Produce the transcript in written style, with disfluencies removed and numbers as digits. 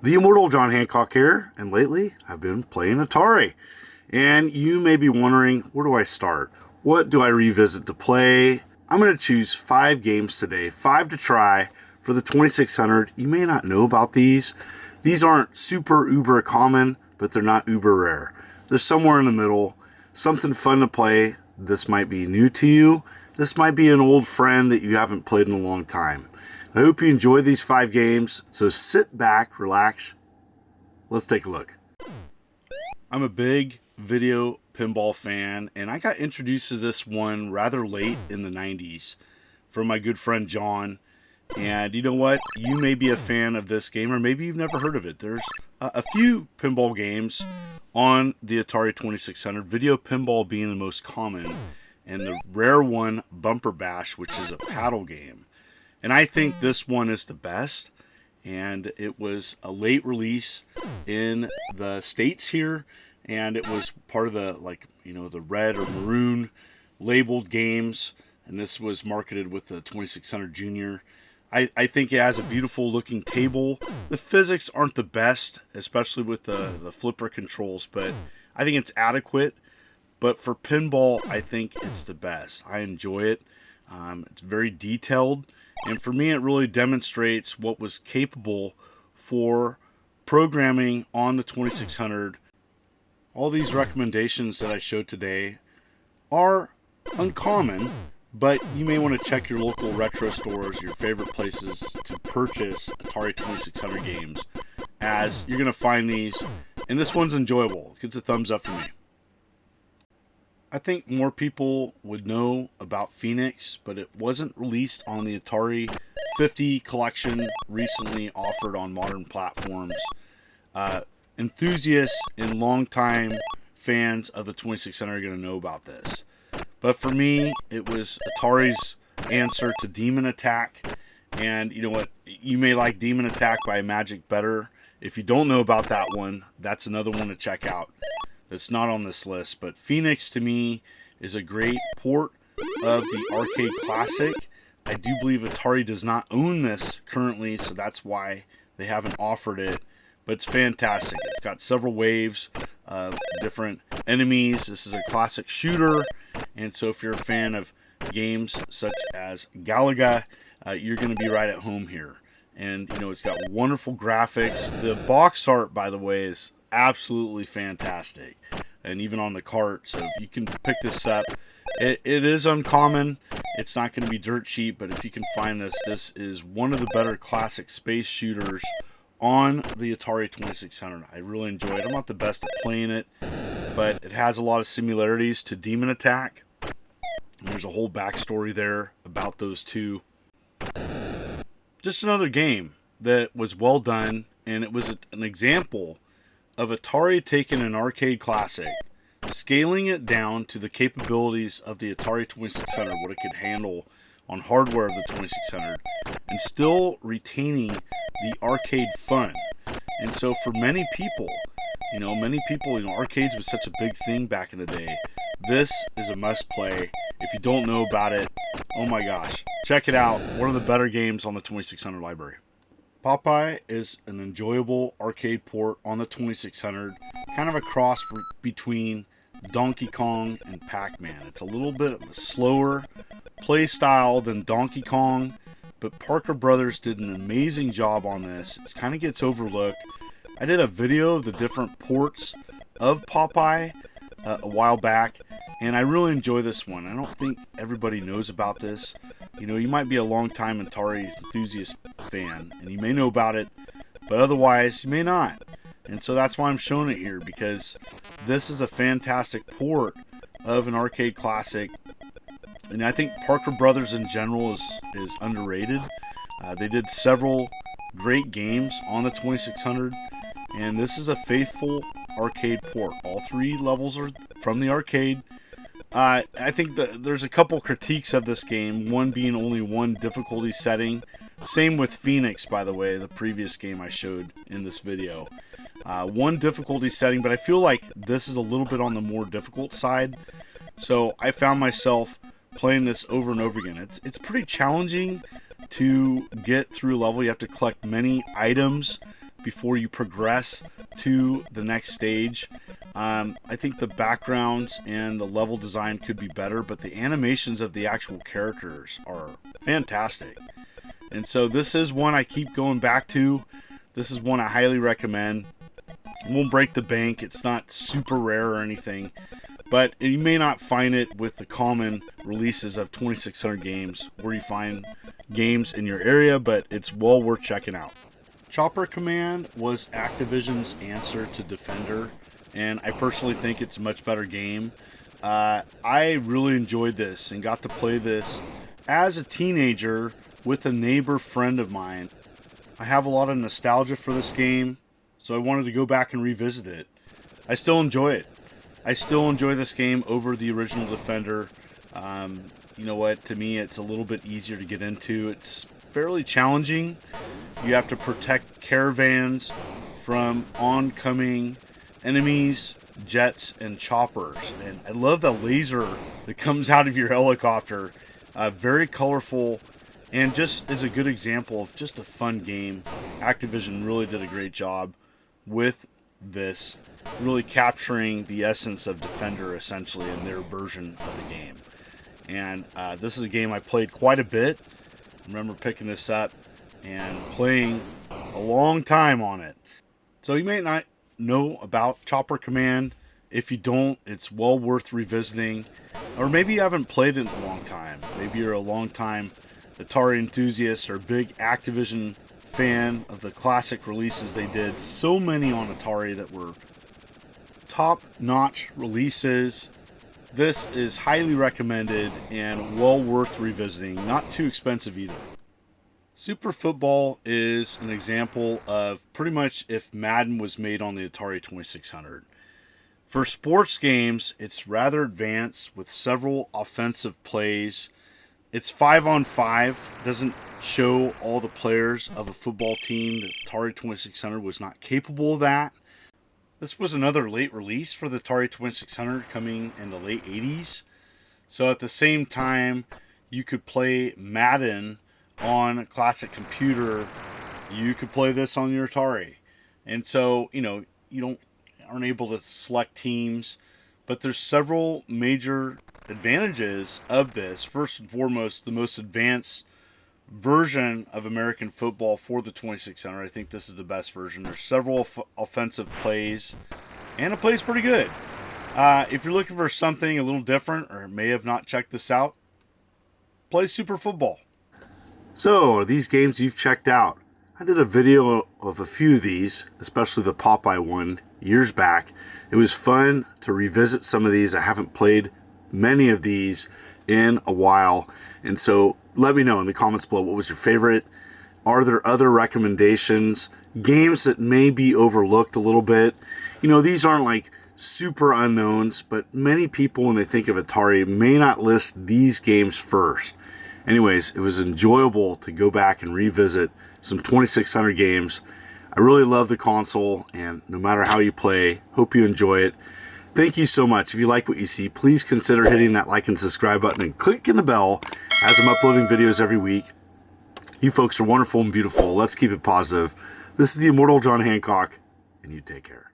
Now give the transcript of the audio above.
The immortal John Hancock here, and lately I've been playing Atari. And you may be wondering, where do I start? What do I revisit to play? I'm going to choose 5 games today, 5 to try for the 2600. You may not know about these. These aren't super uber common, but they're not uber rare. They're somewhere in the middle, something fun to play. This might be new to you. This might be an old friend that you haven't played in a long time. I hope you enjoy these 5 games, so sit back, relax. Let's take a look. I'm a big video pinball fan, and I got introduced to this one rather late in the 90s from my good friend John. And you know what? You may be a fan of this game, or maybe you've never heard of it. There's a few pinball games on the Atari 2600, video pinball being the most common, and the rare one, Bumper Bash, which is a paddle game. And I think this one is the best, and it was a late release in the States here, and it was part of the, the red or maroon labeled games, and this was marketed with the 2600 Junior. I think it has a beautiful looking table. The physics aren't the best, especially with the flipper controls, but I think it's adequate. But for pinball, I think it's the best. I enjoy it. It's very detailed. And for me, it really demonstrates what was capable for programming on the 2600. All these recommendations that I showed today are uncommon, but you may want to check your local retro stores, your favorite places to purchase Atari 2600 games, as you're going to find these, and this one's enjoyable. It gets a thumbs up for me. I think more people would know about Phoenix, but it wasn't released on the Atari 50 collection recently offered on modern platforms. Enthusiasts and longtime fans of the 2600 are going to know about this. But for me, it was Atari's answer to Demon Attack. And you know what? You may like Demon Attack by Magic better. If you don't know about that one, that's another one to check out. It's not on this list, but Phoenix to me is a great port of the arcade classic. I do believe Atari does not own this currently, so that's why they haven't offered it, but it's fantastic. It's got several waves of different enemies. This is a classic shooter, and so if you're a fan of games such as Galaga, you're going to be right at home here. And it's got wonderful graphics. The box art, by the way, is absolutely fantastic, and even on the cart. So if you can pick this up, it is uncommon. It's not going to be dirt cheap, but if you can find this is one of the better classic space shooters on the Atari 2600. I really enjoy it. I'm not the best at playing it, but it has a lot of similarities to Demon Attack. And there's a whole backstory there about those two. Just another game that was well done, and it was an example of Atari taking an arcade classic, scaling it down to the capabilities of the Atari 2600, what it could handle on hardware of the 2600, and still retaining the arcade fun. And so for many people, arcades was such a big thing back in the day. This is a must play. If you don't know about it, oh my gosh, check it out. One of the better games on the 2600 library. Popeye is an enjoyable arcade port on the 2600, kind of a cross between Donkey Kong and Pac-Man. It's a little bit of a slower play style than Donkey Kong, but Parker Brothers did an amazing job on this. It kind of gets overlooked. I did a video of the different ports of Popeye a while back, and I really enjoy this one. I don't think everybody knows about this. You might be a long-time Atari enthusiast fan, and you may know about it, but otherwise, you may not. And so that's why I'm showing it here, because this is a fantastic port of an arcade classic. And I think Parker Brothers in general is underrated. They did several great games on the 2600, and this is a faithful arcade port. All 3 levels are from the arcade. I think that there's a couple critiques of this game, one being only one difficulty setting. Same with Phoenix, by the way, the previous game I showed in this video. One difficulty setting, but I feel like this is a little bit on the more difficult side. So I found myself playing this over and over again. It's pretty challenging to get through a level. You have to collect many items before you progress to the next stage. I think the backgrounds and the level design could be better, but the animations of the actual characters are fantastic. And so this is one I keep going back to. This is one I highly recommend. It won't break the bank. It's not super rare or anything, but you may not find it with the common releases of 2600 games where you find games in your area, but it's well worth checking out. Chopper Command was Activision's answer to Defender, and I personally think it's a much better game. I really enjoyed this and got to play this as a teenager with a neighbor friend of mine. I have a lot of nostalgia for this game, so I wanted to go back and revisit it. I still enjoy it. I still enjoy this game over the original Defender. You know what? To me, it's a little bit easier to get into. It's fairly challenging. You have to protect caravans from oncoming enemies, jets, and choppers. And I love the laser that comes out of your helicopter. Very colorful, and just is a good example of just a fun game. Activision really did a great job with this, really capturing the essence of Defender essentially in their version of the game. And this is a game I played quite a bit. I remember picking this up and playing a long time on it. So you may not know about Chopper Command. If you don't, it's well worth revisiting. Or maybe you haven't played it in a long time. Maybe you're a long time Atari enthusiast or big Activision fan of the classic releases they did. So many on Atari that were top-notch releases. This is highly recommended and well worth revisiting. Not too expensive either. Super Football is an example of pretty much if Madden was made on the Atari 2600. For sports games, it's rather advanced with several offensive plays. It's 5-on-5, doesn't show all the players of a football team. The Atari 2600 was not capable of that. This was another late release for the Atari 2600 coming in the late 80s. So at the same time you could play Madden on a classic computer, you could play this on your Atari. And so, you aren't able to select teams, but there's several major advantages of this. First and foremost, the most advanced version of American football for the 2600. I think this is the best version. There's several offensive plays, and it plays pretty good. If you're looking for something a little different or may have not checked this out, play Super Football. So, are these games you've checked out? I did a video of a few of these, especially the Popeye one, years back. It was fun to revisit some of these. I haven't played many of these in a while, and so let me know in the comments below what was your favorite. Are there other recommendations? Games that may be overlooked a little bit. These aren't like super unknowns, but many people when they think of Atari may not list these games first. Anyways, it was enjoyable to go back and revisit some 2600 games. I really love the console, and no matter how you play, hope you enjoy it. Thank you so much. If you like what you see, please consider hitting that like and subscribe button and clicking the bell as I'm uploading videos every week. You folks are wonderful and beautiful. Let's keep it positive. This is the Immortal John Hancock, and you take care.